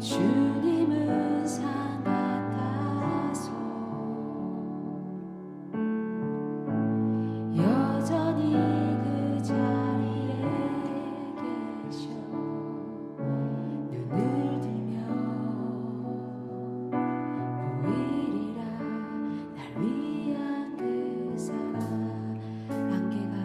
주님은 산 같아서 여전히 그 자리에 계셔. 눈을 들면 보이리라 날 위한 그 사랑. 안개가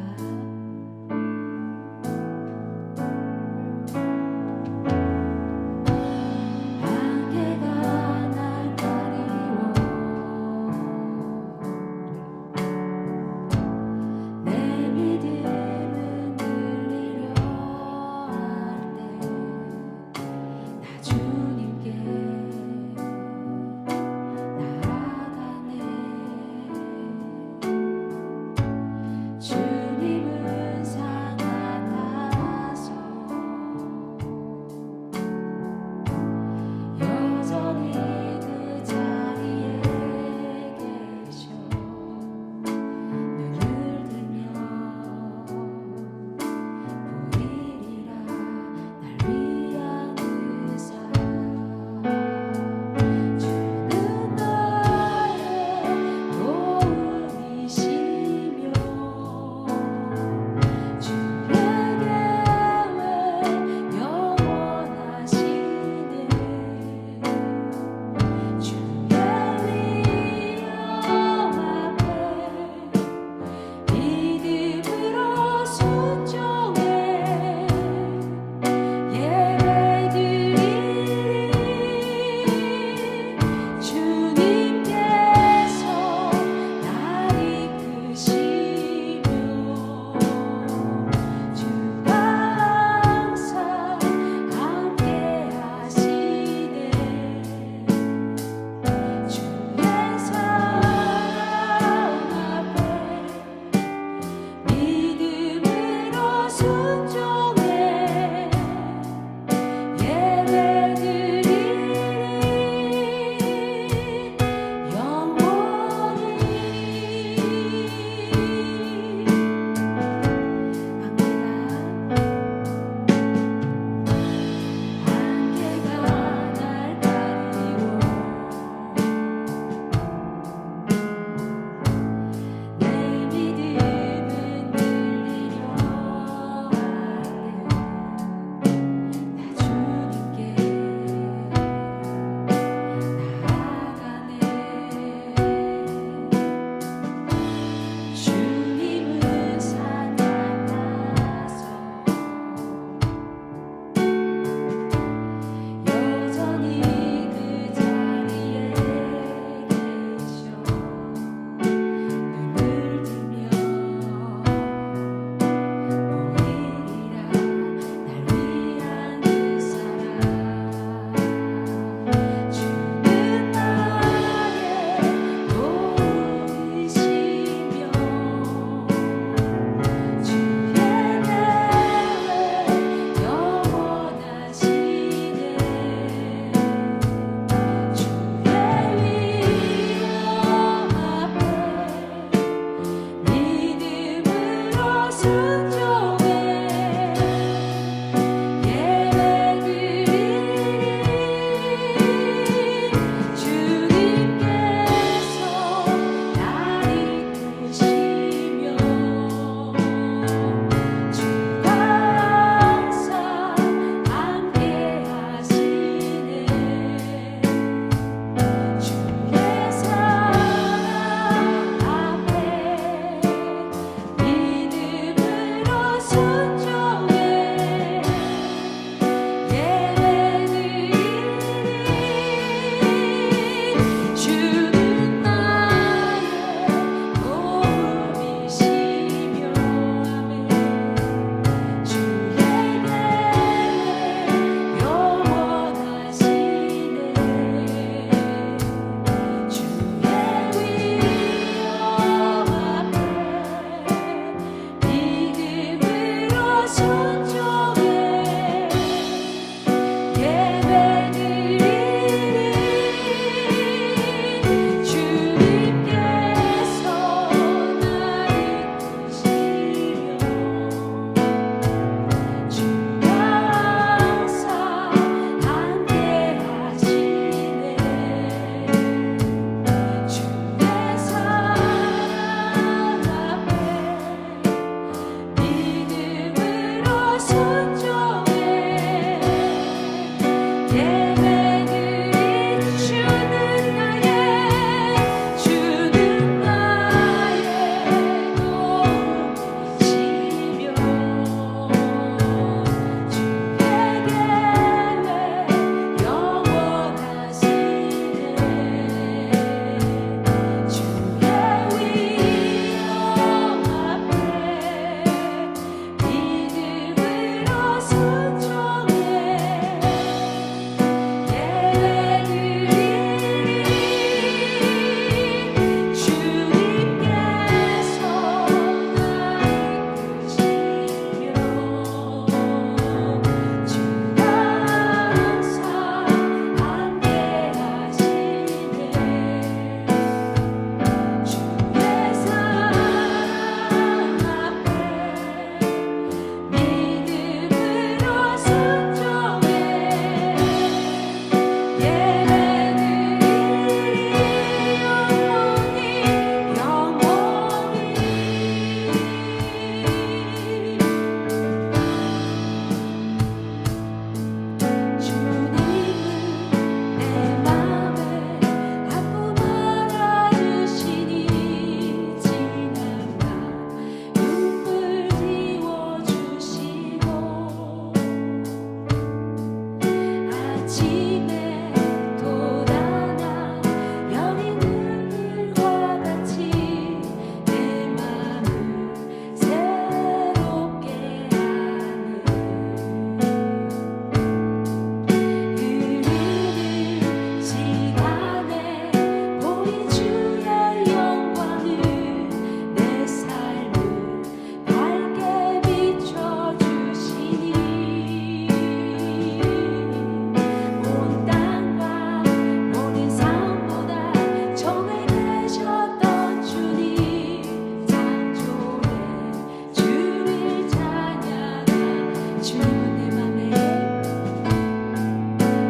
주님은 내 맘에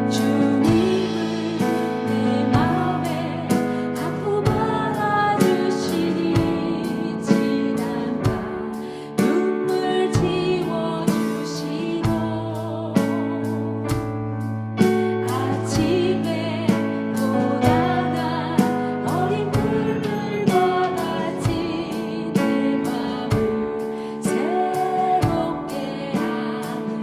주님은 내 맘에 아픔 알아주시니 지난 밤 눈물 지워주시고 아침에 고단한 어린 물들과 같이 내 맘을 새롭게 하는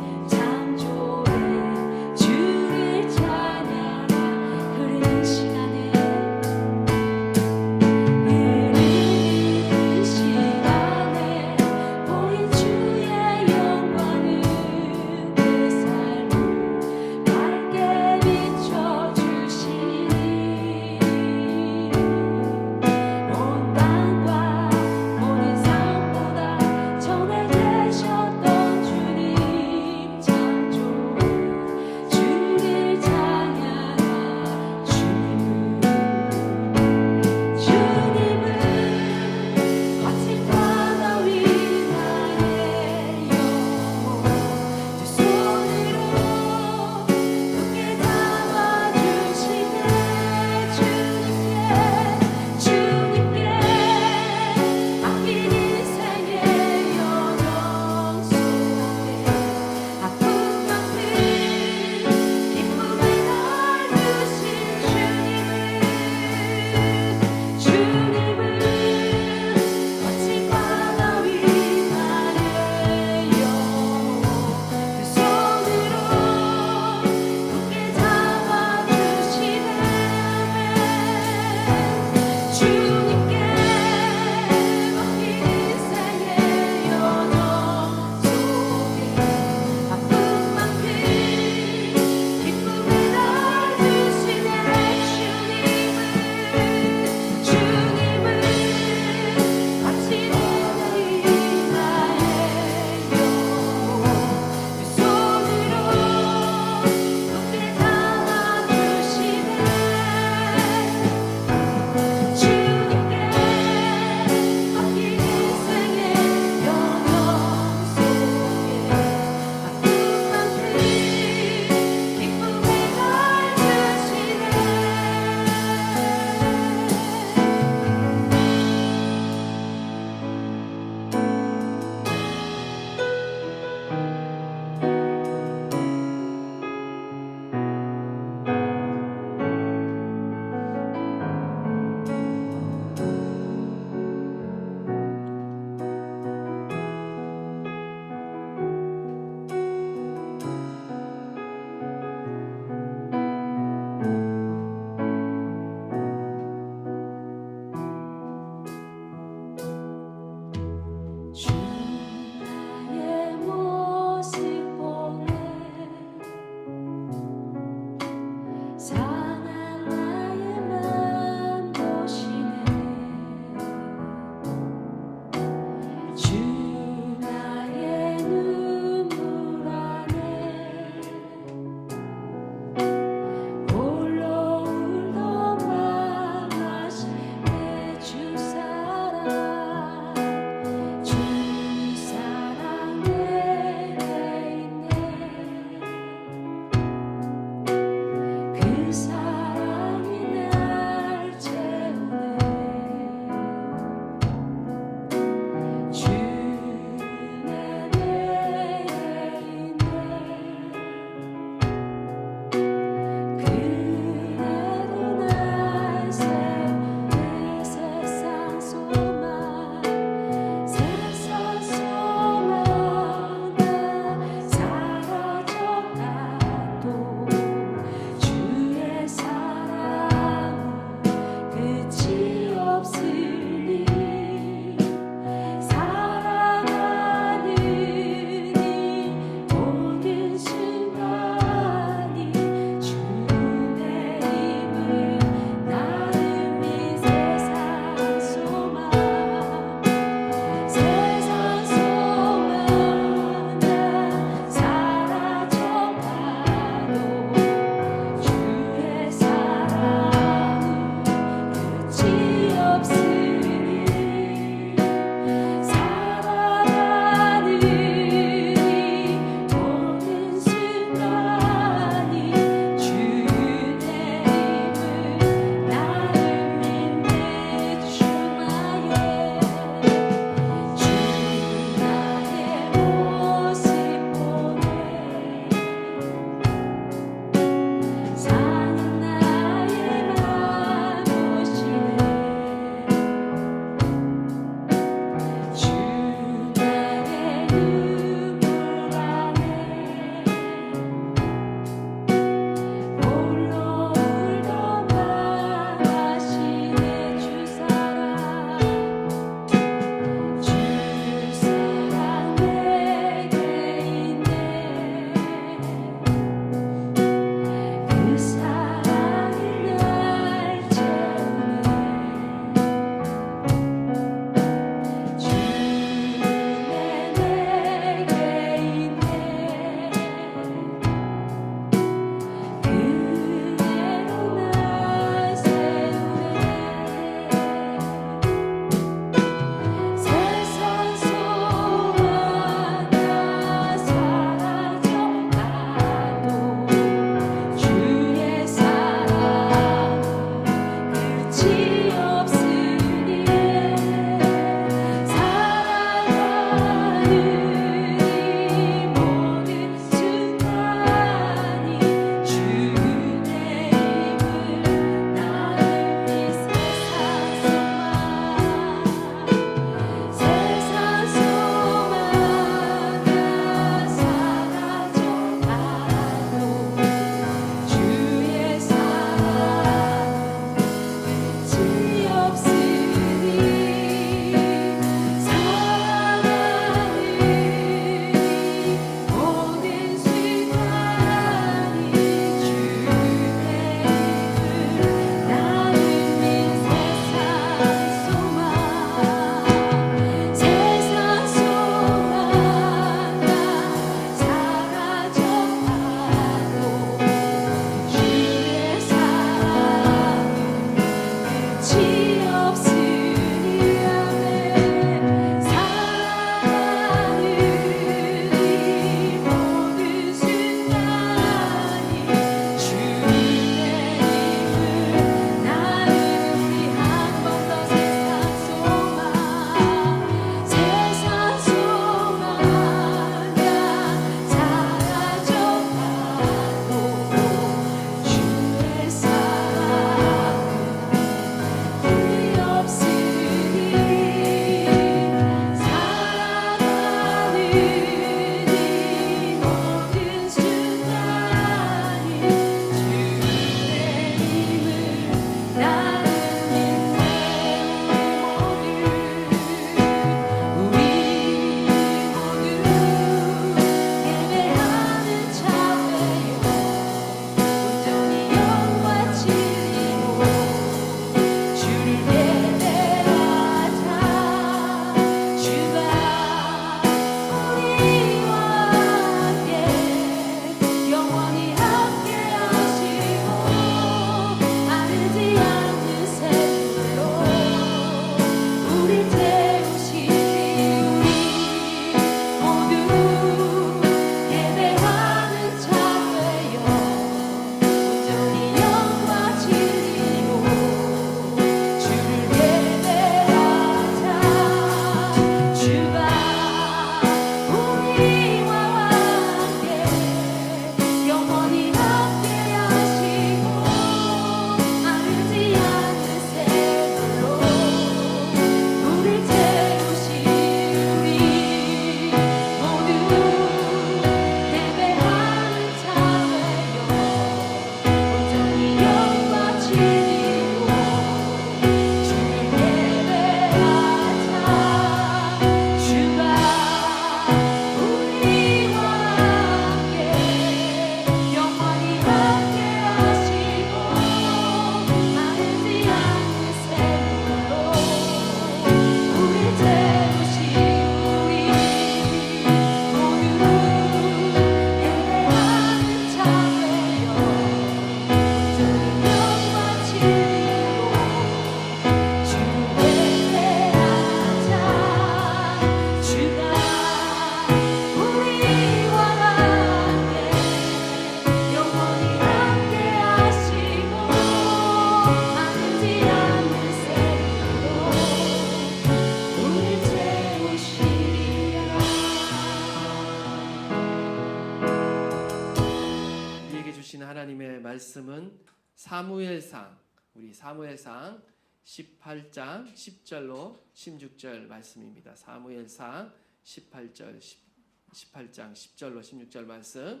말씀은 사무엘상, 우리 사무엘상 18장 10절로 16절 말씀입니다. 사무엘상 18장 10절로 16절 말씀,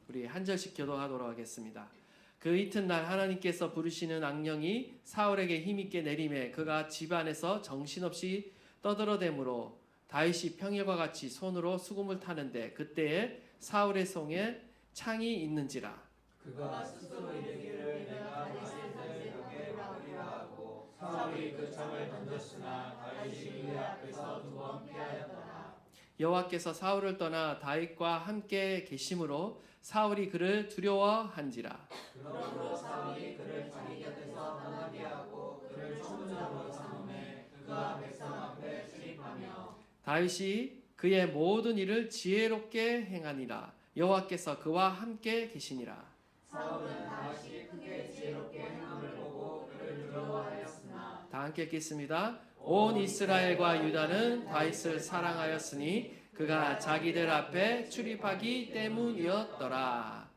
우리 한 절씩 교독하도록 하겠습니다. 그 이튿날 하나님께서 부르시는 악령이 사울에게 힘있게 내림에 그가 집 안에서 정신없이 떠들어대므로 다윗이 평일과 같이 손으로 수금을 타는데 그때에 사울의 손에 창이 있는지라. 그가 스스로 이르기를 내가 다윗의 벽에 박으리라 하고 사울이 그 창을 던졌으나 다윗이 그의 앞에서 2번 피하였더라. 여호와께서 사울을 떠나 다윗과 함께 계심으로 사울이 그를 두려워한지라. 그러므로 사울이 그를 자기 곁에서 떠나게 하고 그를 총무장으로 삼음해 그가 백성 앞에 출입하며 다윗이 그의 모든 일을 지혜롭게 행하니라. 여호와께서 그와 함께 계시니라. 사울은 다윗이 크게 지혜롭게 행함을 보고 그를 두려워하였으나 다 함께 읽겠습니다. 온 이스라엘과 유다는 다윗을 사랑하였으니 그가 자기들 앞에 출입하기 때문이었더라.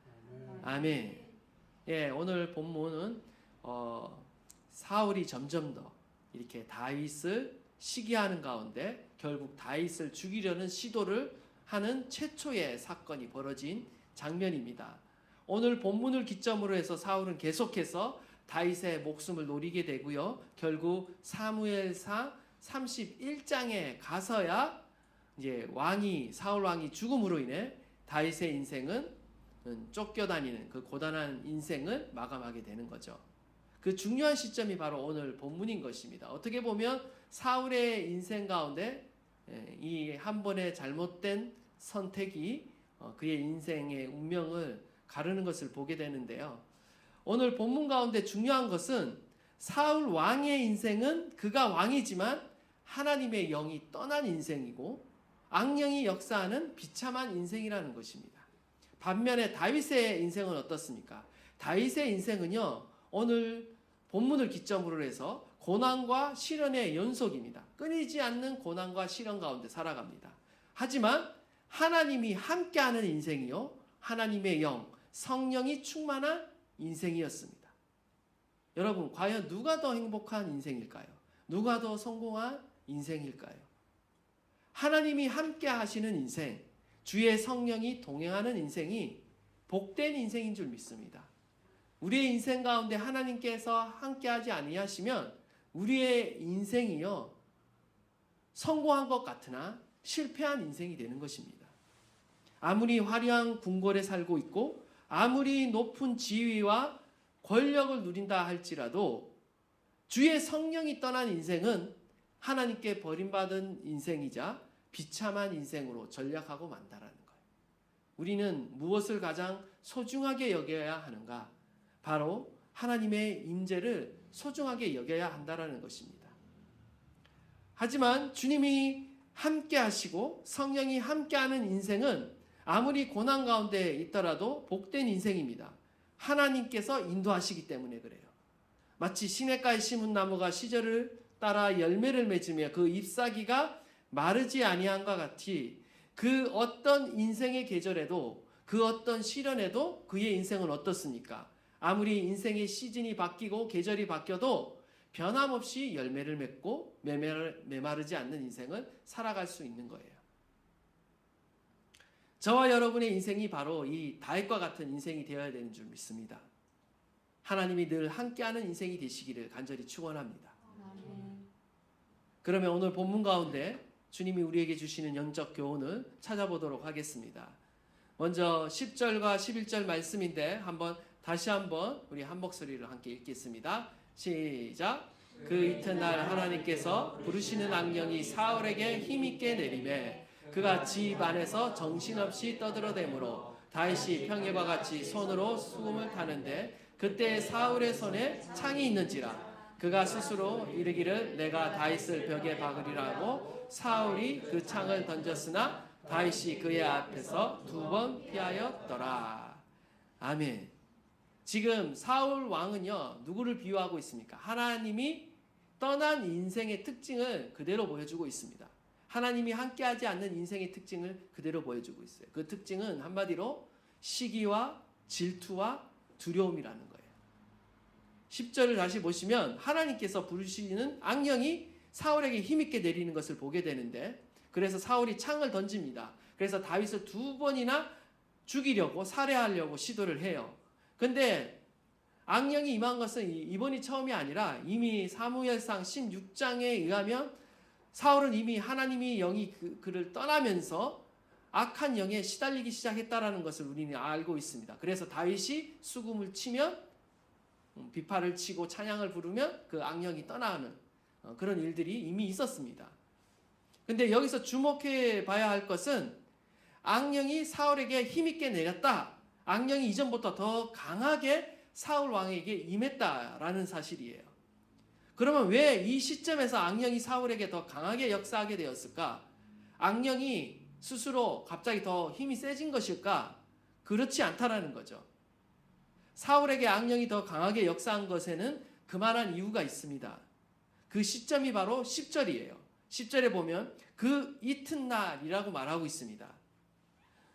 아멘. 예, 오늘 본문은 사울이 점점 더 이렇게 다윗을 시기하는 가운데 결국 다윗을 죽이려는 시도를 하는 최초의 사건이 벌어진 장면입니다. 오늘 본문을 기점으로 해서 사울은 계속해서 다윗의 목숨을 노리게 되고요. 결국 사무엘상 31장에 가서야 이제 사울 왕이 죽음으로 인해 다윗의 인생은 쫓겨다니는 그 고단한 인생을 마감하게 되는 거죠. 그 중요한 시점이 바로 오늘 본문인 것입니다. 어떻게 보면 사울의 인생 가운데 이 한 번의 잘못된 선택이 그의 인생의 운명을 가르는 것을 보게 되는데요. 오늘 본문 가운데 중요한 것은 사울 왕의 인생은 그가 왕이지만 하나님의 영이 떠난 인생이고 악령이 역사하는 비참한 인생이라는 것입니다. 반면에 다윗의 인생은 어떻습니까? 다윗의 인생은요, 오늘 본문을 기점으로 해서 고난과 시련의 연속입니다. 끊이지 않는 고난과 시련 가운데 살아갑니다. 하지만 하나님이 함께하는 인생이요, 하나님의 영, 성령이 충만한 인생이었습니다. 여러분, 과연 누가 더 행복한 인생일까요? 누가 더 성공한 인생일까요? 하나님이 함께 하시는 인생, 주의 성령이 동행하는 인생이 복된 인생인 줄 믿습니다. 우리의 인생 가운데 하나님께서 함께하지 아니하시면 우리의 인생이요, 성공한 것 같으나 실패한 인생이 되는 것입니다. 아무리 화려한 궁궐에 살고 있고 아무리 높은 지위와 권력을 누린다 할지라도 주의 성령이 떠난 인생은 하나님께 버림받은 인생이자 비참한 인생으로 전락하고 만다라는 거예요. 우리는 무엇을 가장 소중하게 여겨야 하는가? 바로 하나님의 임재를 소중하게 여겨야 한다라는 것입니다. 하지만 주님이 함께 하시고 성령이 함께하는 인생은 아무리 고난 가운데 있더라도 복된 인생입니다. 하나님께서 인도하시기 때문에 그래요. 마치 시냇가에 심은 나무가 시절을 따라 열매를 맺으며 그 잎사귀가 마르지 아니함과 같이 그 어떤 인생의 계절에도 그 어떤 시련에도 그의 인생은 어떻습니까? 아무리 인생의 시즌이 바뀌고 계절이 바뀌어도 변함없이 열매를 맺고 메마르지 않는 인생을 살아갈 수 있는 거예요. 저와 여러분의 인생이 바로 이 다윗과 같은 인생이 되어야 되는 줄 믿습니다. 하나님이 늘 함께하는 인생이 되시기를 간절히 축원합니다. 그러면 오늘 본문 가운데 주님이 우리에게 주시는 영적 교훈을 찾아보도록 하겠습니다. 먼저 10절과 11절 말씀인데 다시 한번 우리 한 목소리로 함께 읽겠습니다. 시작. 그 이튿날 하나님께서 부르시는 악령이 사울에게 힘있게 내림에 그가 집 안에서 정신없이 떠들어대므로 다윗이 평일과 같이 손으로 수금을 타는데 그때 사울의 손에 창이 있는지라. 그가 스스로 이르기를 내가 다윗을 벽에 박으리라고 사울이 그 창을 던졌으나 다윗이 그의 앞에서 2번 피하였더라. 아멘. 지금 사울 왕은요, 누구를 비유하고 있습니까? 하나님이 떠난 인생의 특징을 그대로 보여주고 있습니다. 하나님이 함께하지 않는 인생의 특징을 그대로 보여주고 있어요. 그 특징은 한마디로 시기와 질투와 두려움이라는 거예요. 10절을 다시 보시면 하나님께서 부르시는 악령이 사울에게 힘있게 내리는 것을 보게 되는데, 그래서 사울이 창을 던집니다. 그래서 다윗을 2번이나 죽이려고 살해하려고 시도를 해요. 근데 악령이 임한 것은 이번이 처음이 아니라 이미 사무엘상 16장에 의하면 사울은 이미 하나님의 영이 그를 떠나면서 악한 영에 시달리기 시작했다라는 것을 우리는 알고 있습니다. 그래서 다윗이 수금을 치면, 비파를 치고 찬양을 부르면 그 악령이 떠나는 그런 일들이 이미 있었습니다. 근데 여기서 주목해 봐야 할 것은 악령이 사울에게 힘있게 내렸다. 악령이 이전부터 더 강하게 사울 왕에게 임했다라는 사실이에요. 그러면 왜 이 시점에서 악령이 사울에게 더 강하게 역사하게 되었을까? 악령이 스스로 갑자기 더 힘이 세진 것일까? 그렇지 않다라는 거죠. 사울에게 악령이 더 강하게 역사한 것에는 그만한 이유가 있습니다. 그 시점이 바로 10절이에요. 10절에 보면 그 이튿날이라고 말하고 있습니다.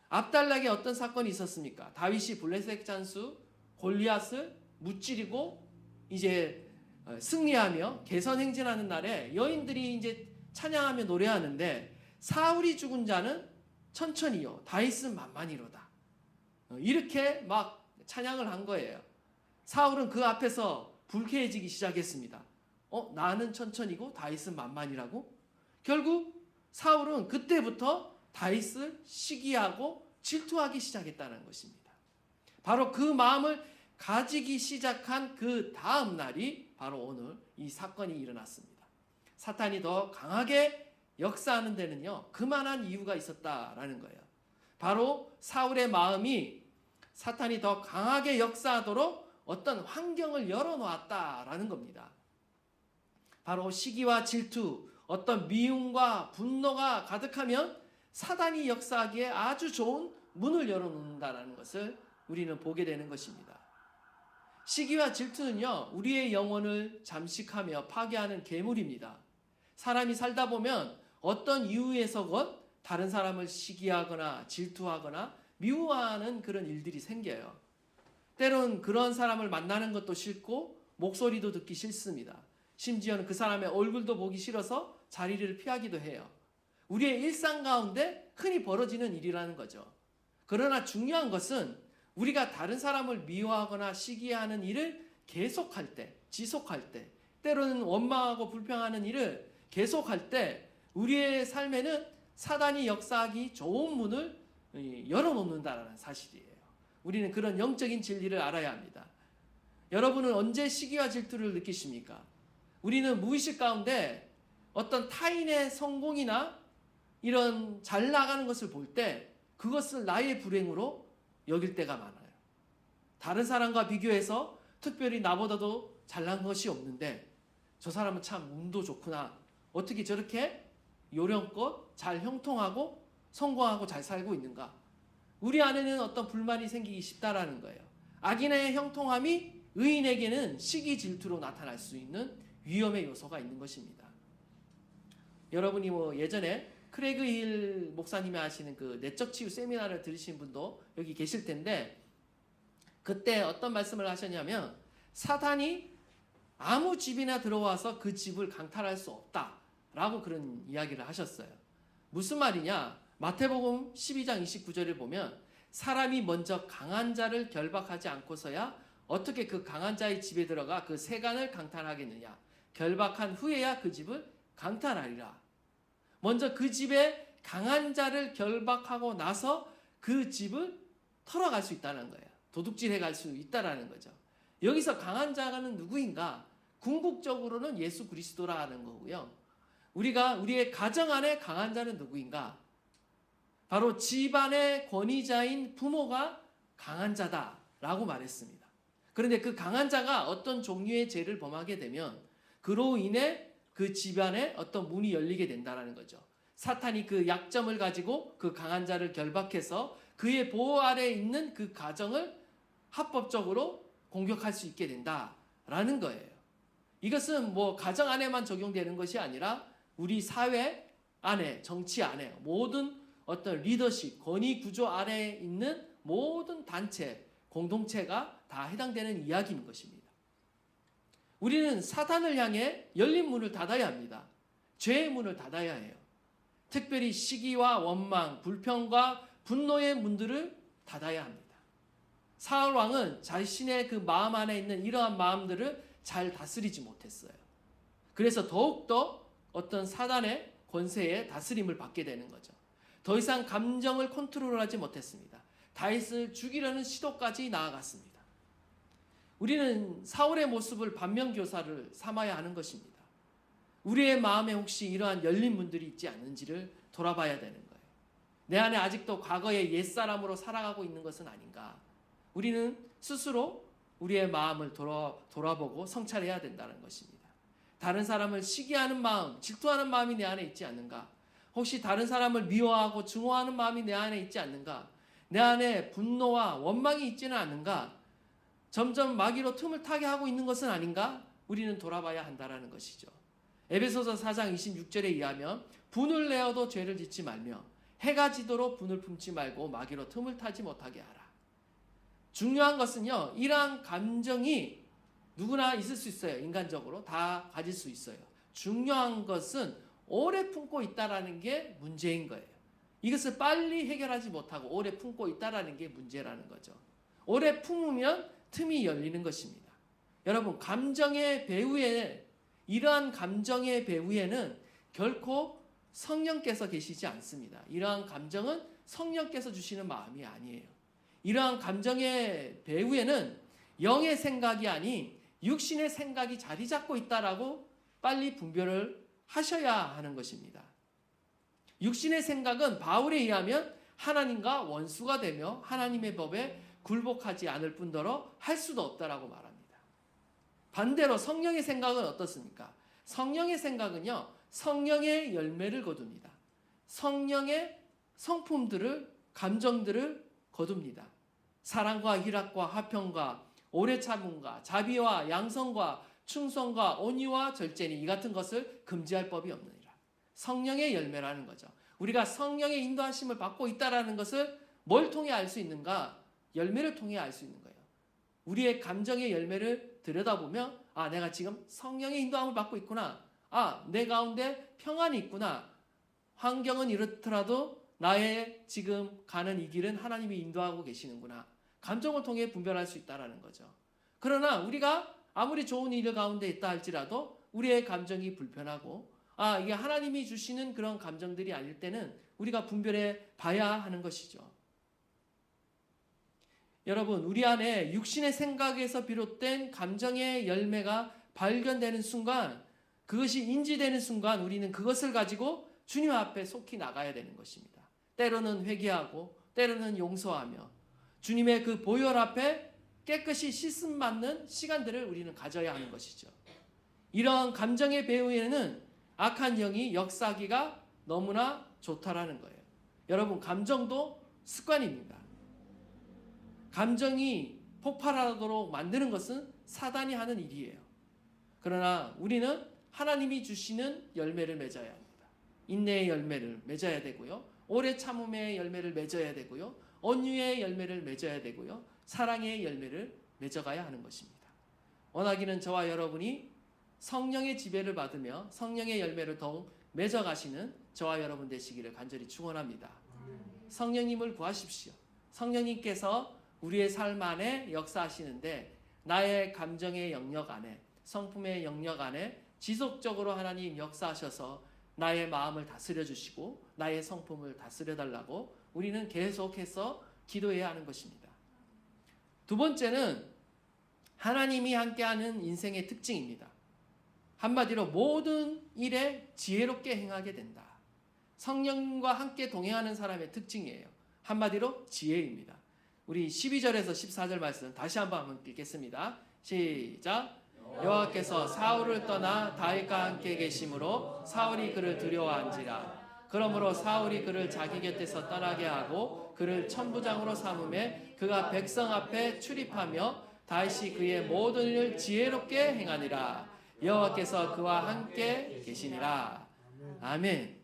압달락에 어떤 사건이 있었습니까? 다윗이 블레셋 장수 골리앗을 무찌르고 이제 승리하며 개선행진하는 날에 여인들이 이제 찬양하며 노래하는데, 사울이 죽은 자는 천천히요 다윗은 만만히로다, 이렇게 막 찬양을 한 거예요. 사울은 그 앞에서 불쾌해지기 시작했습니다. 나는 천천히고 다윗은 만만이라고? 결국 사울은 그때부터 다윗을 시기하고 질투하기 시작했다는 것입니다. 바로 그 마음을 가지기 시작한 그 다음 날이 바로 오늘 이 사건이 일어났습니다. 사탄이 더 강하게 역사하는 데는요, 그만한 이유가 있었다라는 거예요. 바로 사울의 마음이 사탄이 더 강하게 역사하도록 어떤 환경을 열어놓았다라는 겁니다. 바로 시기와 질투, 어떤 미움과 분노가 가득하면 사단이 역사하기에 아주 좋은 문을 열어놓는다라는 것을 우리는 보게 되는 것입니다. 시기와 질투는요, 우리의 영혼을 잠식하며 파괴하는 괴물입니다. 사람이 살다 보면 어떤 이유에서건 다른 사람을 시기하거나 질투하거나 미워하는 그런 일들이 생겨요. 때론 그런 사람을 만나는 것도 싫고 목소리도 듣기 싫습니다. 심지어는 그 사람의 얼굴도 보기 싫어서 자리를 피하기도 해요. 우리의 일상 가운데 흔히 벌어지는 일이라는 거죠. 그러나 중요한 것은 우리가 다른 사람을 미워하거나 시기하는 일을 계속할 때, 지속할 때, 때로는 원망하고 불평하는 일을 계속할 때 우리의 삶에는 사단이 역사하기 좋은 문을 열어놓는다는 사실이에요. 우리는 그런 영적인 진리를 알아야 합니다. 여러분은 언제 시기와 질투를 느끼십니까? 우리는 무의식 가운데 어떤 타인의 성공이나 이런 잘 나가는 것을 볼 때 그것을 나의 불행으로 여길 때가 많아요. 다른 사람과 비교해서 특별히 나보다도 잘난 것이 없는데 저 사람은 참 운도 좋구나, 어떻게 저렇게 요령껏 잘 형통하고 성공하고 잘 살고 있는가? 우리 안에는 어떤 불만이 생기기 쉽다라는 거예요. 악인의 형통함이 의인에게는 시기 질투로 나타날 수 있는 위험의 요소가 있는 것입니다. 여러분이 예전에 크레그 힐 목사님이 하시는 그 내적 치유 세미나를 들으신 분도 여기 계실 텐데, 그때 어떤 말씀을 하셨냐면 사탄이 아무 집이나 들어와서 그 집을 강탈할 수 없다라고 그런 이야기를 하셨어요. 무슨 말이냐? 마태복음 12장 29절을 보면 사람이 먼저 강한 자를 결박하지 않고서야 어떻게 그 강한 자의 집에 들어가 그 세간을 강탈하겠느냐? 결박한 후에야 그 집을 강탈하리라. 먼저 그 집에 강한 자를 결박하고 나서 그 집을 털어갈 수 있다는 거예요. 도둑질해 갈 수 있다라는 거죠. 여기서 강한 자는 누구인가? 궁극적으로는 예수 그리스도라는 거고요. 우리가 우리의 가정 안에 강한 자는 누구인가? 바로 집안의 권위자인 부모가 강한 자다라고 말했습니다. 그런데 그 강한 자가 어떤 종류의 죄를 범하게 되면 그로 인해 그 집안에 어떤 문이 열리게 된다는 거죠. 사탄이 그 약점을 가지고 그 강한 자를 결박해서 그의 보호 아래에 있는 그 가정을 합법적으로 공격할 수 있게 된다라는 거예요. 이것은 가정 안에만 적용되는 것이 아니라 우리 사회 안에, 정치 안에, 모든 어떤 리더십, 권위 구조 아래에 있는 모든 단체, 공동체가 다 해당되는 이야기인 것입니다. 우리는 사단을 향해 열린 문을 닫아야 합니다. 죄의 문을 닫아야 해요. 특별히 시기와 원망, 불평과 분노의 문들을 닫아야 합니다. 사울 왕은 자신의 그 마음 안에 있는 이러한 마음들을 잘 다스리지 못했어요. 그래서 더욱더 어떤 사단의 권세에 다스림을 받게 되는 거죠. 더 이상 감정을 컨트롤하지 못했습니다. 다윗을 죽이려는 시도까지 나아갔습니다. 우리는 사울의 모습을 반면교사를 삼아야 하는 것입니다. 우리의 마음에 혹시 이러한 열린 문들이 있지 않는지를 돌아봐야 되는 거예요. 내 안에 아직도 과거의 옛사람으로 살아가고 있는 것은 아닌가. 우리는 스스로 우리의 마음을 돌아보고 성찰해야 된다는 것입니다. 다른 사람을 시기하는 마음, 질투하는 마음이 내 안에 있지 않는가? 혹시 다른 사람을 미워하고 증오하는 마음이 내 안에 있지 않는가? 내 안에 분노와 원망이 있지는 않는가? 점점 마귀로 틈을 타게 하고 있는 것은 아닌가? 우리는 돌아봐야 한다는 것이죠. 에베소서 4장 26절에 의하면 분을 내어도 죄를 짓지 말며 해가 지도록 분을 품지 말고 마귀로 틈을 타지 못하게 하라. 중요한 것은요, 이러한 감정이 누구나 있을 수 있어요. 인간적으로 다 가질 수 있어요. 중요한 것은 오래 품고 있다라는 게 문제인 거예요. 이것을 빨리 해결하지 못하고 오래 품고 있다라는 게 문제라는 거죠. 오래 품으면 틈이 열리는 것입니다. 여러분, 감정의 배후에, 이러한 감정의 배후에는 결코 성령께서 계시지 않습니다. 이러한 감정은 성령께서 주시는 마음이 아니에요. 이러한 감정의 배후에는 영의 생각이 아닌 육신의 생각이 자리 잡고 있다라고 빨리 분별을 하셔야 하는 것입니다. 육신의 생각은 바울에 의하면 하나님과 원수가 되며 하나님의 법에 굴복하지 않을 뿐더러 할 수도 없다라고 말합니다. 반대로 성령의 생각은 어떻습니까? 성령의 생각은요, 성령의 열매를 거둡니다. 성령의 성품들을, 감정들을 거둡니다. 사랑과 희락과 화평과 오래 참음과 자비와 양성과 충성과 온유와 절제니 이 같은 것을 금지할 법이 없느니라. 성령의 열매라는 거죠. 우리가 성령의 인도하심을 받고 있다라는 것을 뭘 통해 알 수 있는가? 열매를 통해 알 수 있는 거예요. 우리의 감정의 열매를 들여다보면 아, 내가 지금 성령의 인도함을 받고 있구나. 아, 내 가운데 평안이 있구나. 환경은 이렇더라도 나의 지금 가는 이 길은 하나님이 인도하고 계시는구나. 감정을 통해 분별할 수 있다는 거죠. 그러나 우리가 아무리 좋은 일 가운데 있다 할지라도 우리의 감정이 불편하고 아, 이게 하나님이 주시는 그런 감정들이 아닐 때는 우리가 분별해 봐야 하는 것이죠. 여러분, 우리 안에 육신의 생각에서 비롯된 감정의 열매가 발견되는 순간, 그것이 인지되는 순간 우리는 그것을 가지고 주님 앞에 속히 나가야 되는 것입니다. 때로는 회개하고 때로는 용서하며 주님의 그 보혈 앞에 깨끗이 씻음 받는 시간들을 우리는 가져야 하는 것이죠. 이러한 감정의 배후에는 악한 영이 역사하기가 너무나 좋다라는 거예요. 여러분, 감정도 습관입니다. 감정이 폭발하도록 만드는 것은 사단이 하는 일이에요. 그러나 우리는 하나님이 주시는 열매를 맺어야 합니다. 인내의 열매를 맺어야 되고요. 오래 참음의 열매를 맺어야 되고요. 온유의 열매를 맺어야 되고요. 사랑의 열매를 맺어가야 하는 것입니다. 원하기는 저와 여러분이 성령의 지배를 받으며 성령의 열매를 더욱 맺어가시는 저와 여러분 되시기를 간절히 축원합니다. 성령님을 구하십시오. 성령님께서 우리의 삶 안에 역사하시는데 나의 감정의 영역 안에, 성품의 영역 안에 지속적으로 하나님 역사하셔서 나의 마음을 다스려 주시고 나의 성품을 다스려 달라고 우리는 계속해서 기도해야 하는 것입니다. 두 번째는 하나님이 함께하는 인생의 특징입니다. 한마디로 모든 일에 지혜롭게 행하게 된다. 성령과 함께 동행하는 사람의 특징이에요. 한마디로 지혜입니다. 우리 12절에서 14절 말씀 다시 한번 읽겠습니다. 시작. 여호와께서 사울을 떠나 다윗과 함께 계심으로 사울이 그를 두려워한지라. 그러므로 사울이 그를 자기 곁에서 떠나게 하고 그를 천부장으로 삼음에 그가 백성 앞에 출입하며 다윗이 그의 모든 일을 지혜롭게 행하니라. 여호와께서 그와 함께 계시니라. 아멘.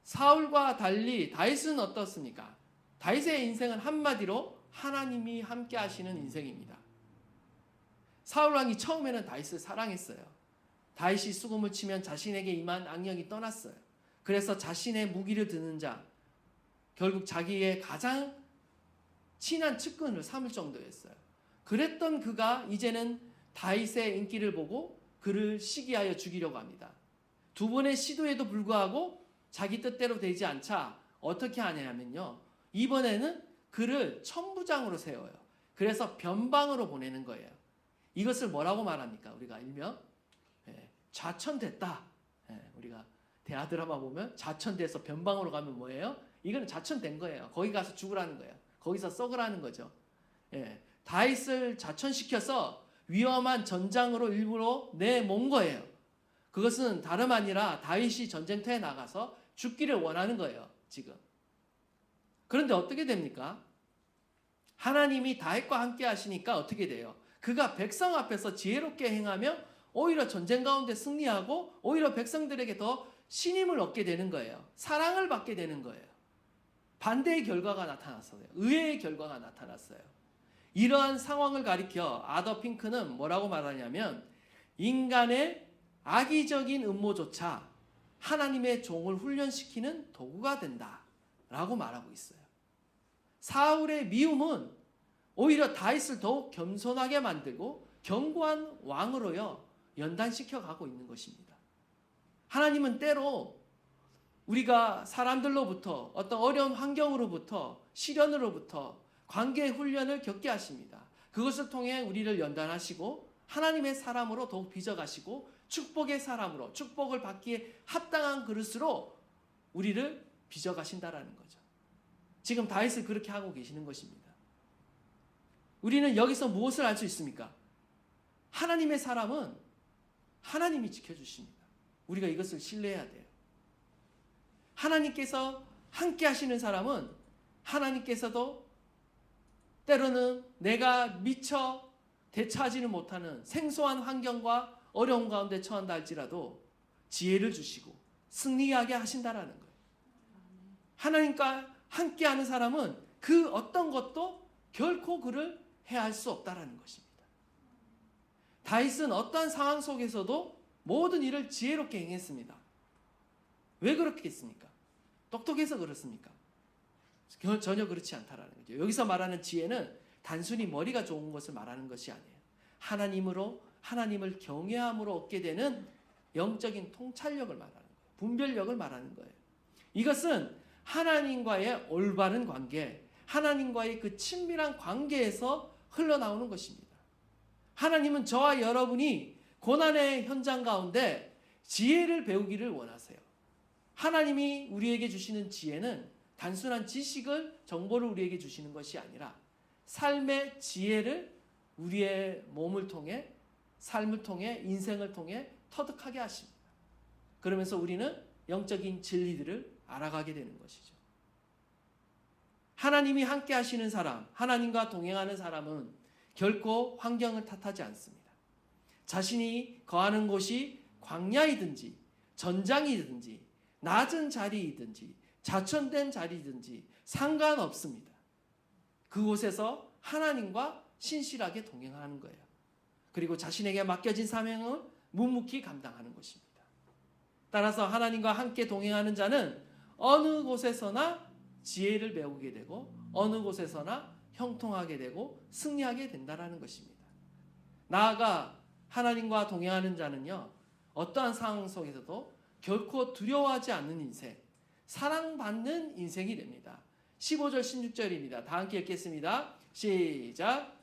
사울과 달리 다윗은 어떻습니까? 다윗의 인생은 한마디로 하나님이 함께 하시는 인생입니다. 사울 왕이 처음에는 다윗을 사랑했어요. 다윗이 수금을 치면 자신에게 임한 악령이 떠났어요. 그래서 자신의 무기를 드는 자, 결국 자기의 가장 친한 측근을 삼을 정도였어요. 그랬던 그가 이제는 다윗의 인기를 보고 그를 시기하여 죽이려고 합니다. 두 번의 시도에도 불구하고 자기 뜻대로 되지 않자 어떻게 하냐면요, 이번에는 그를 천부장으로 세워요. 그래서 변방으로 보내는 거예요. 이것을 뭐라고 말합니까? 우리가 일명 좌천됐다. 우리가 대하 드라마 보면 좌천돼서 변방으로 가면 뭐예요? 이거는 좌천된 거예요. 거기 가서 죽으라는 거예요. 거기서 썩으라는 거죠. 다윗을 좌천시켜서 위험한 전장으로 일부러 내몬 거예요. 그것은 다름 아니라 다윗이 전쟁터에 나가서 죽기를 원하는 거예요. 지금. 그런데 어떻게 됩니까? 하나님이 다윗과 함께 하시니까 어떻게 돼요? 그가 백성 앞에서 지혜롭게 행하며 오히려 전쟁 가운데 승리하고 오히려 백성들에게 더 신임을 얻게 되는 거예요. 사랑을 받게 되는 거예요. 반대의 결과가 나타났어요. 의외의 결과가 나타났어요. 이러한 상황을 가리켜 아더 핑크는 뭐라고 말하냐면, 인간의 악의적인 음모조차 하나님의 종을 훈련시키는 도구가 된다라고 말하고 있어요. 사울의 미움은 오히려 다윗을 더욱 겸손하게 만들고 견고한 왕으로요 연단시켜 가고 있는 것입니다. 하나님은 때로 우리가 사람들로부터 어떤 어려운 환경으로부터 시련으로부터 관계의 훈련을 겪게 하십니다. 그것을 통해 우리를 연단하시고 하나님의 사람으로 더욱 빚어가시고 축복의 사람으로, 축복을 받기에 합당한 그릇으로 우리를 빚어가신다라는 거죠. 지금 다윗을 그렇게 하고 계시는 것입니다. 우리는 여기서 무엇을 알 수 있습니까? 하나님의 사람은 하나님이 지켜주십니다. 우리가 이것을 신뢰해야 돼요. 하나님께서 함께 하시는 사람은 하나님께서도 때로는 내가 미처 대처하지는 못하는 생소한 환경과 어려움 가운데 처한다 할지라도 지혜를 주시고 승리하게 하신다라는 거예요. 하나님과 함께하는 사람은 그 어떤 것도 결코 그를 해할 수 없다라는 것입니다. 다윗은 어떠한 상황 속에서도 모든 일을 지혜롭게 행했습니다. 왜 그렇겠습니까? 똑똑해서 그렇습니까? 전혀 그렇지 않다라는 거죠. 여기서 말하는 지혜는 단순히 머리가 좋은 것을 말하는 것이 아니에요. 하나님을 경외함으로 얻게 되는 영적인 통찰력을 말하는 거예요. 분별력을 말하는 거예요. 이것은 하나님과의 올바른 관계, 하나님과의 그 친밀한 관계에서 흘러나오는 것입니다. 하나님은 저와 여러분이 고난의 현장 가운데 지혜를 배우기를 원하세요. 하나님이 우리에게 주시는 지혜는 단순한 지식을, 정보를 우리에게 주시는 것이 아니라 삶의 지혜를 우리의 몸을 통해, 삶을 통해, 인생을 통해 터득하게 하십니다. 그러면서 우리는 영적인 진리들을 알아가게 되는 것이죠. 하나님이 함께 하시는 사람, 하나님과 동행하는 사람은 결코 환경을 탓하지 않습니다. 자신이 거하는 곳이 광야이든지 전장이든지 낮은 자리이든지 자천된 자리이든지 상관없습니다. 그곳에서 하나님과 신실하게 동행하는 거예요. 그리고 자신에게 맡겨진 사명을 묵묵히 감당하는 것입니다. 따라서 하나님과 함께 동행하는 자는 어느 곳에서나 지혜를 배우게 되고 어느 곳에서나 형통하게 되고 승리하게 된다는 것입니다. 나아가 하나님과 동행하는 자는요, 어떠한 상황 속에서도 결코 두려워하지 않는 인생, 사랑받는 인생이 됩니다. 15절 16절입니다. 다 함께 읽겠습니다. 시작.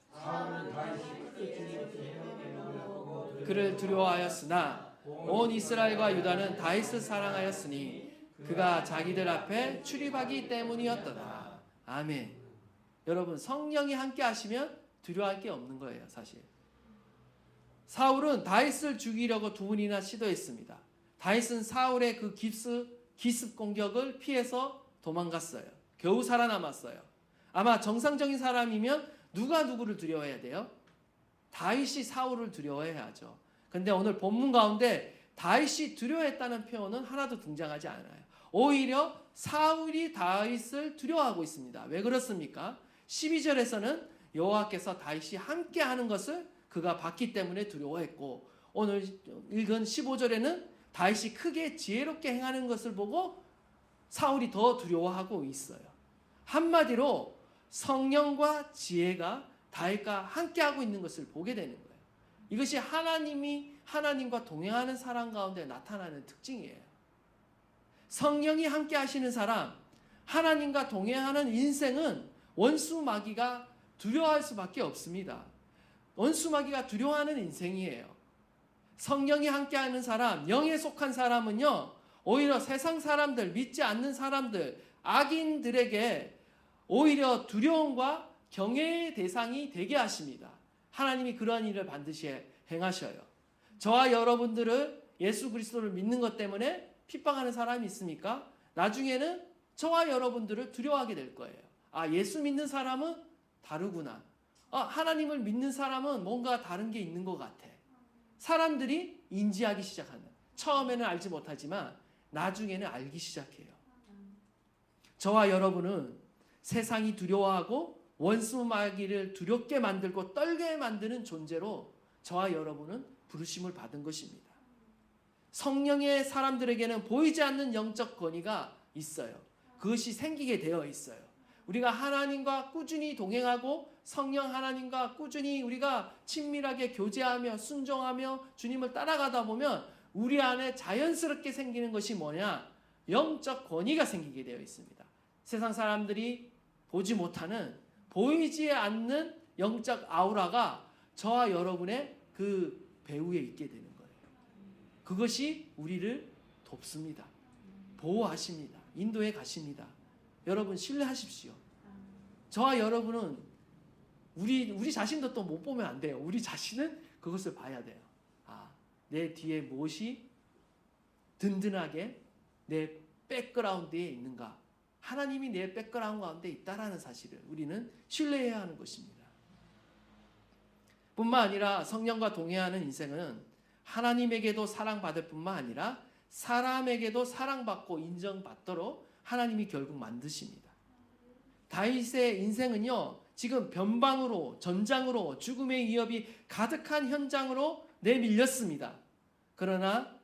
그를 두려워하였으나 온 이스라엘과 유다는 다윗을 사랑하였으니 그가 자기들 앞에 출입하기 때문이었더라. 아멘. 여러분, 성령이 함께 하시면 두려워할 게 없는 거예요, 사실. 사울은 다윗을 죽이려고 두 번이나 시도했습니다. 다윗은 사울의 그 기습 공격을 피해서 도망갔어요. 겨우 살아남았어요. 아마 정상적인 사람이면 누가 누구를 두려워해야 돼요? 다윗이 사울을 두려워해야죠. 근데 오늘 본문 가운데 다윗이 두려워했다는 표현은 하나도 등장하지 않아요. 오히려 사울이 다윗을 두려워하고 있습니다. 왜 그렇습니까? 12절에서는 여호와께서 다윗이 함께 하는 것을 그가 봤기 때문에 두려워했고, 오늘 읽은 15절에는 다윗이 크게 지혜롭게 행하는 것을 보고 사울이 더 두려워하고 있어요. 한마디로 성령과 지혜가 다윗과 함께하고 있는 것을 보게 되는 거예요. 이것이 하나님과 동행하는 사람 가운데 나타나는 특징이에요. 성령이 함께 하시는 사람, 하나님과 동행하는 인생은 원수 마귀가 두려워할 수밖에 없습니다. 원수 마귀가 두려워하는 인생이에요. 성령이 함께하는 사람, 영에 속한 사람은요, 오히려 세상 사람들, 믿지 않는 사람들, 악인들에게 오히려 두려움과 경외의 대상이 되게 하십니다. 하나님이 그러한 일을 반드시 행하셔요. 저와 여러분들을 예수 그리스도를 믿는 것 때문에 핍박하는 사람이 있습니까? 나중에는 저와 여러분들을 두려워하게 될 거예요. 아, 예수 믿는 사람은 다르구나. 하나님을 믿는 사람은 뭔가 다른 게 있는 것 같아. 사람들이 인지하기 시작하는. 처음에는 알지 못하지만 나중에는 알기 시작해요. 저와 여러분은 세상이 두려워하고 원수 마귀를 두렵게 만들고 떨게 만드는 존재로 저와 여러분은 부르심을 받은 것입니다. 성령의 사람들에게는 보이지 않는 영적 권위가 있어요. 그것이 생기게 되어 있어요. 우리가 하나님과 꾸준히 동행하고 성령 하나님과 꾸준히 우리가 친밀하게 교제하며 순종하며 주님을 따라가다 보면 우리 안에 자연스럽게 생기는 것이 뭐냐? 영적 권위가 생기게 되어 있습니다. 세상 사람들이 보지 못하는, 보이지 않는 영적 아우라가 저와 여러분의 그 배후에 있게 되는 거예요. 그것이 우리를 돕습니다. 보호하십니다. 인도해 가십니다. 여러분 신뢰하십시오. 저와 여러분은 우리 자신도 또 못 보면 안 돼요. 우리 자신은 그것을 봐야 돼요. 내 뒤에 무엇이 든든하게 내 백그라운드에 있는가? 하나님이 내 백그라운드 가운데 있다라는 사실을 우리는 신뢰해야 하는 것입니다. 뿐만 아니라 성령과 동행하는 인생은 하나님에게도 사랑받을 뿐만 아니라 사람에게도 사랑받고 인정받도록 하나님이 결국 만드십니다. 다윗의 인생은요, 지금 변방으로, 전장으로, 죽음의 위협이 가득한 현장으로 내밀렸습니다. 그러나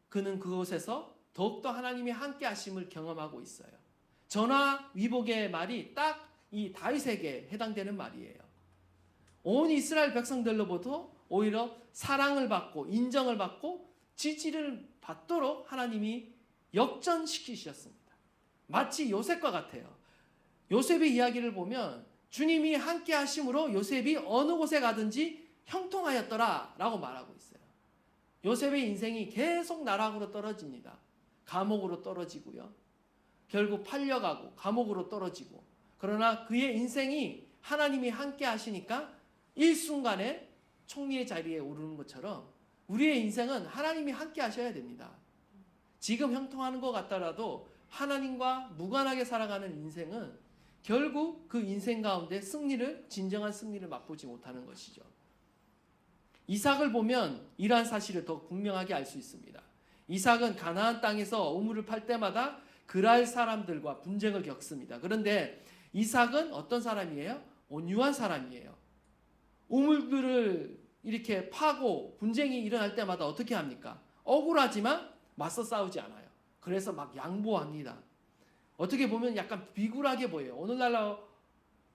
그는 그곳에서 더욱더 하나님이 함께 하심을 경험하고 있어요. 전화 위복의 말이 딱 이 다윗에게 해당되는 말이에요. 온 이스라엘 백성들로부터 오히려 사랑을 받고 인정을 받고 지지를 받도록 하나님이 역전시키셨습니다. 마치 요셉과 같아요. 요셉의 이야기를 보면 주님이 함께 하심으로 요셉이 어느 곳에 가든지 형통하였더라 라고 말하고 있어요. 요셉의 인생이 계속 나락으로 떨어집니다. 감옥으로 떨어지고요. 결국 팔려가고 감옥으로 떨어지고, 그러나 그의 인생이 하나님이 함께 하시니까 일순간에 총리의 자리에 오르는 것처럼 우리의 인생은 하나님이 함께 하셔야 됩니다. 지금 형통하는 것 같더라도 하나님과 무관하게 살아가는 인생은 결국 그 인생 가운데 진정한 승리를 맛보지 못하는 것이죠. 이삭을 보면 이러한 사실을 더 분명하게 알 수 있습니다. 이삭은 가나안 땅에서 우물을 팔 때마다 그랄 사람들과 분쟁을 겪습니다. 그런데 이삭은 어떤 사람이에요? 온유한 사람이에요. 우물들을 이렇게 파고 분쟁이 일어날 때마다 어떻게 합니까? 억울하지만 맞서 싸우지 않아요. 그래서 막 양보합니다. 어떻게 보면 약간 비굴하게 보여요. 오늘날로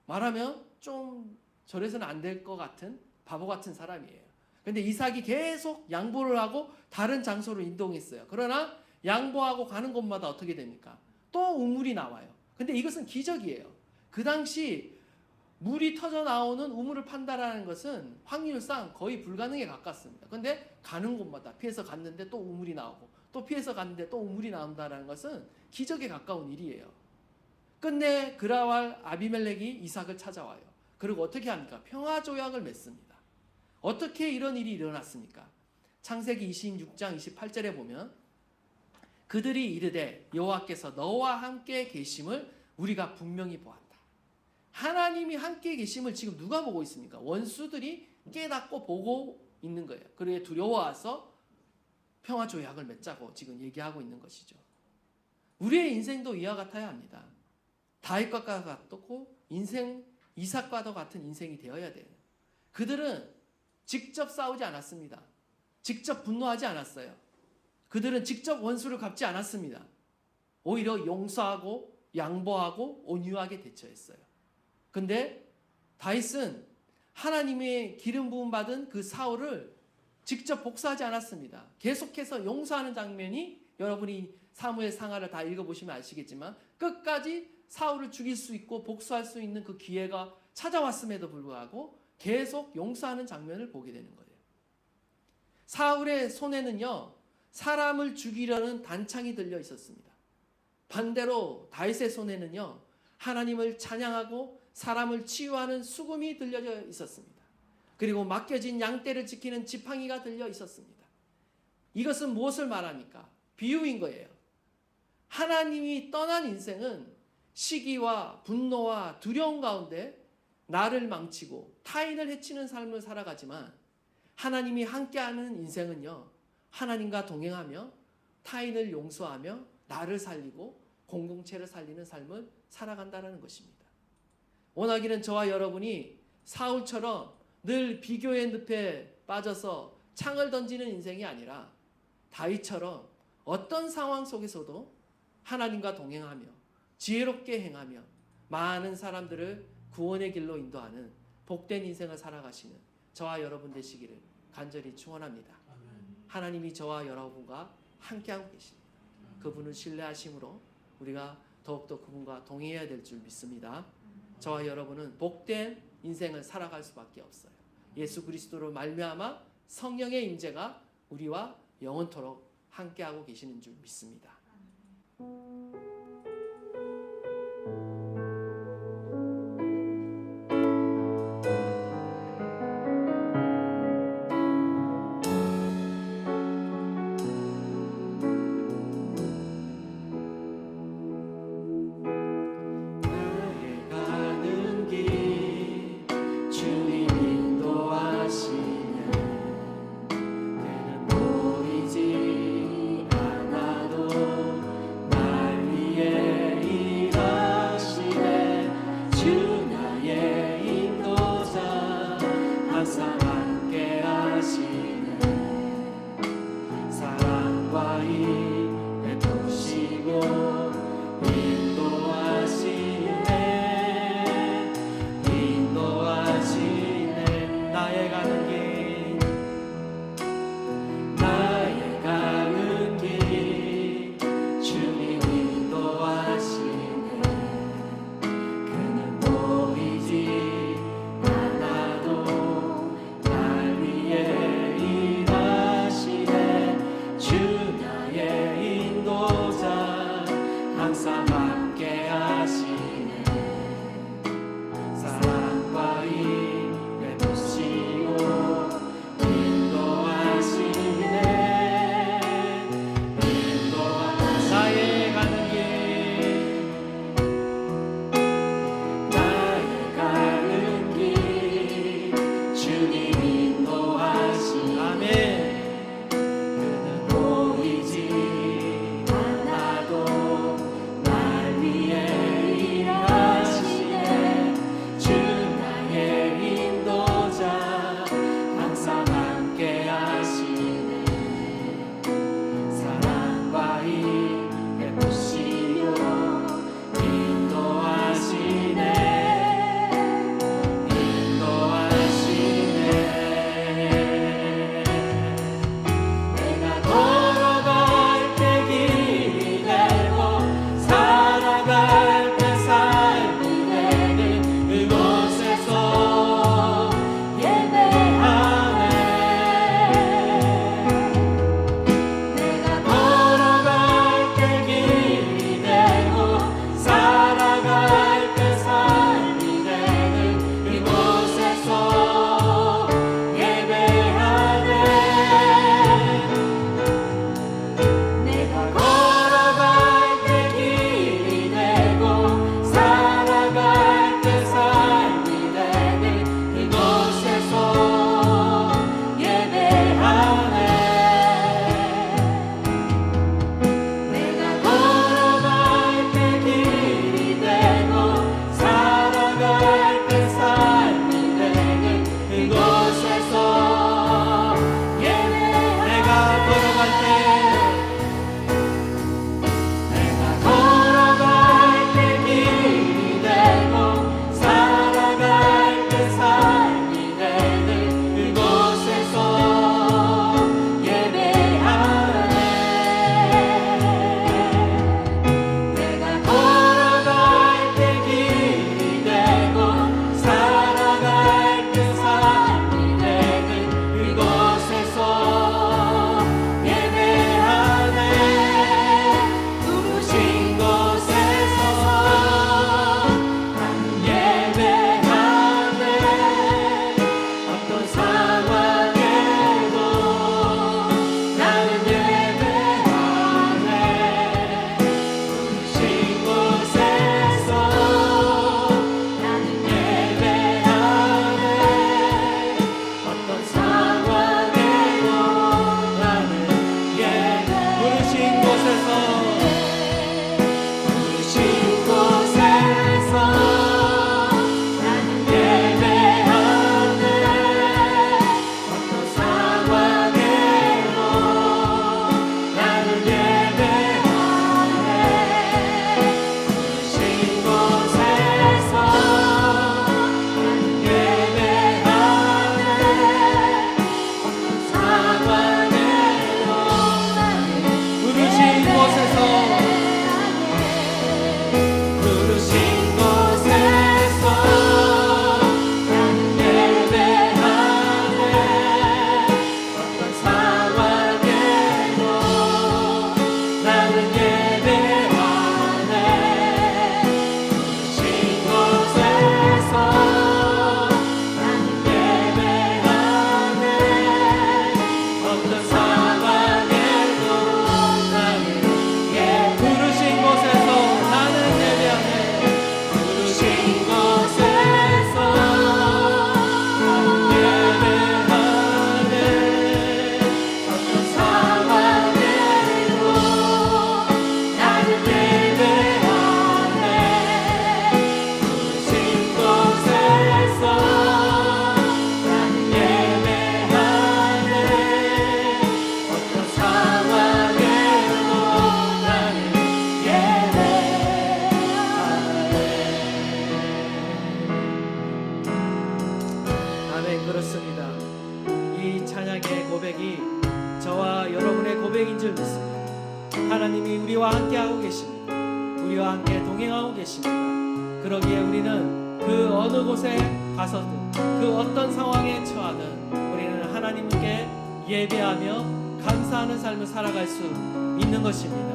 말하면 좀 저래서는 안 될 것 같은 바보 같은 사람이에요. 근데 이삭이 계속 양보를 하고 다른 장소로 이동했어요. 그러나 양보하고 가는 곳마다 어떻게 됩니까? 또 우물이 나와요. 근데 이것은 기적이에요. 그 당시 물이 터져 나오는 우물을 판다라는 것은 확률상 거의 불가능에 가깝습니다. 근데 가는 곳마다 피해서 갔는데 또 우물이 나오고 또 피해서 갔는데 또 우물이 나온다는 것은 기적에 가까운 일이에요. 끝내 그라왈 아비멜렉이 이삭을 찾아와요. 그리고 어떻게 합니까? 평화조약을 맺습니다. 어떻게 이런 일이 일어났습니까? 창세기 26장 28절에 보면 그들이 이르되 여호와께서 너와 함께 계심을 우리가 분명히 보았다. 하나님이 함께 계심을 지금 누가 보고 있습니까? 원수들이 깨닫고 보고 있는 거예요. 그래 두려워와서 평화조약을 맺자고 지금 얘기하고 있는 것이죠. 우리의 인생도 이와 같아야 합니다. 다윗과 같고 인생 이삭과도 같은 인생이 되어야 돼요. 그들은 직접 싸우지 않았습니다. 직접 분노하지 않았어요. 그들은 직접 원수를 갚지 않았습니다. 오히려 용서하고 양보하고 온유하게 대처했어요. 근데 다윗은 하나님의 기름 부음 받은 그 사울을 직접 복수하지 않았습니다. 계속해서 용서하는 장면이, 여러분이 사무엘 상하를 다 읽어보시면 아시겠지만 끝까지 사울을 죽일 수 있고 복수할 수 있는 그 기회가 찾아왔음에도 불구하고 계속 용서하는 장면을 보게 되는 거예요. 사울의 손에는요, 사람을 죽이려는 단창이 들려 있었습니다. 반대로 다윗의 손에는요, 하나님을 찬양하고 사람을 치유하는 수금이 들려져 있었습니다. 그리고 맡겨진 양떼를 지키는 지팡이가 들려 있었습니다. 이것은 무엇을 말합니까? 비유인 거예요. 하나님이 떠난 인생은 시기와 분노와 두려움 가운데 나를 망치고 타인을 해치는 삶을 살아가지만, 하나님이 함께하는 인생은요, 하나님과 동행하며 타인을 용서하며 나를 살리고 공동체를 살리는 삶을 살아간다는 것입니다. 원하기는 저와 여러분이 사울처럼 늘 비교의 늪에 빠져서 창을 던지는 인생이 아니라 다윗처럼 어떤 상황 속에서도 하나님과 동행하며 지혜롭게 행하며 많은 사람들을 구원의 길로 인도하는 복된 인생을 살아가시는 저와 여러분 되시기를 간절히 축원합니다. 하나님이 저와 여러분과 함께하고 계십니다. 그분을 신뢰하심으로 우리가 더욱더 그분과 동행해야 될 줄 믿습니다. 저와 여러분은 복된 인생을 살아갈 수밖에 없어요. 예수 그리스도로 말미암아 성령의 임재가 우리와 영원토록 함께하고 계시는 줄 믿습니다. 나를 어떤 상황에도 나는 부르신 곳에서 나는 예배하네. 부르신 곳에서 나는 예배하네. 어떤 상황에도 나는 예배하네. 부르신 곳에서 나는 예배하네. 어떤 상황에도 나는 예배하네. 아멘. 그렇습니다. 이 찬양의 고백이 저와 여러분의 고백인 줄 믿습니다. 하나님이 우리와 함께하고 계십니다. 우리와 함께 동행하고 계십니다. 그러기에 우리는 그 어느 곳에 가서든 그 어떤 상황에 처하든 우리는 하나님께 예배하며 감사하는 삶을 살아갈 수 있는 것입니다.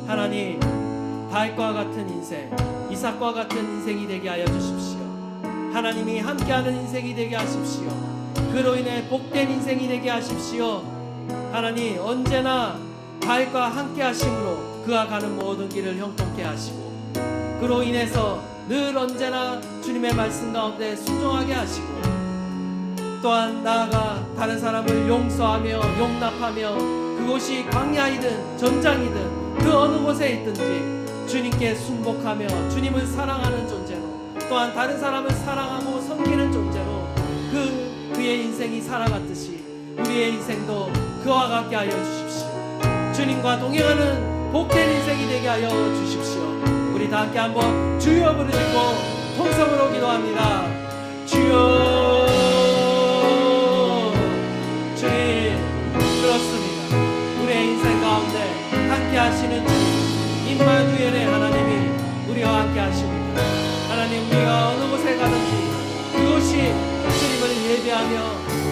하나님, 다윗과 같은 인생, 이삭과 같은 인생이 되게 하여 주십시오. 하나님이 함께하는 인생이 되게 하십시오. 그로 인해 복된 인생이 되게 하십시오. 하나님, 언제나 다윗과 함께 하심으로 그가 가는 모든 길을 형통케 하시고 그로 인해서 늘 언제나 주님의 말씀 가운데 순종하게 하시고 또한 나아가 다른 사람을 용서하며 용납하며 그곳이 광야이든 전장이든 그 어느 곳에 있든지 주님께 순복하며 주님을 사랑하는 존재로 또한 다른 사람을 사랑하고 섬기는 존재로 그의 인생이 살아갔듯이 우리의 인생도 그와 같게 하여 주십시오. 주님과 동행하는 복된 인생이 되게 하여 주십시오. 우리 다 함께 한번 주여 부르짖고 통성으로 기도합니다. 주여. 주님, 그렇습니다. 우리의 인생 가운데 함께 하시는 주님 임마누엘의 하나님이 우리와 함께 하십니다. 하나님, 우리가 어느 곳에 가든지 그곳이 주님을 예배하며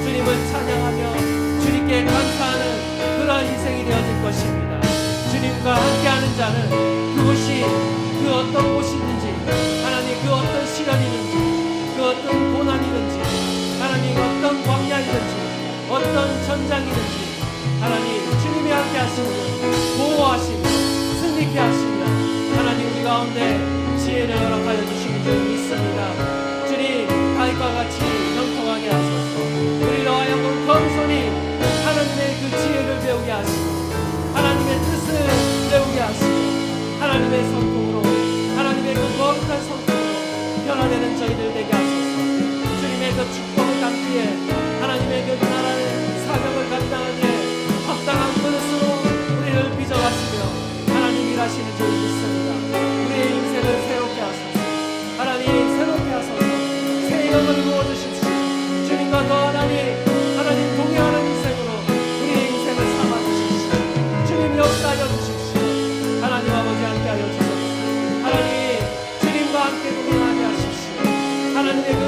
주님을 찬양하며 주님께 감사하는 그러한 인생이 되어질 것입니다. 주님과 함께하는 자는 그곳이 그 어떤 곳이든지 하나님 그 어떤 시련이든지 그 어떤 고난이든지 하나님 어떤 광야이든지 어떤 전장이든지 하나님 주님이 함께 하시고 보호하시고 승리케 하시며 하나님 우리 가운데 지혜를 허락하여 주시는 줄 믿습니다. 주님, 다윗과 같이 형통하게 하소서. 우리로 하여금 겸손히 하나님의 그 지혜를 배우게 하시고 하나님의 뜻을 배우게 하시고 하나님의 성품으로 하나님의 그 거룩한 성품으로 변화되는 저희들 되게 하소서. 주님의 그 축복을 담기에 하나님의 그 나라의 사명을 감당하기에 합당한 그릇으로 우리를 빚어가시며 하나님 일하시는 줄 믿습니다. 우리의 인생을 새롭게 하소서. 하나님 새롭게 하소서. 새 영을 부어주십시오. 주님과 더 하나님 동행하는 인생으로 우리의 인생을 삼아주십시오. 주님 역사하여 주십시오. 하나님 아버지 함께하여 주소서. 하나님 주님과 함께 동행하게 하십시오. 하나님의 그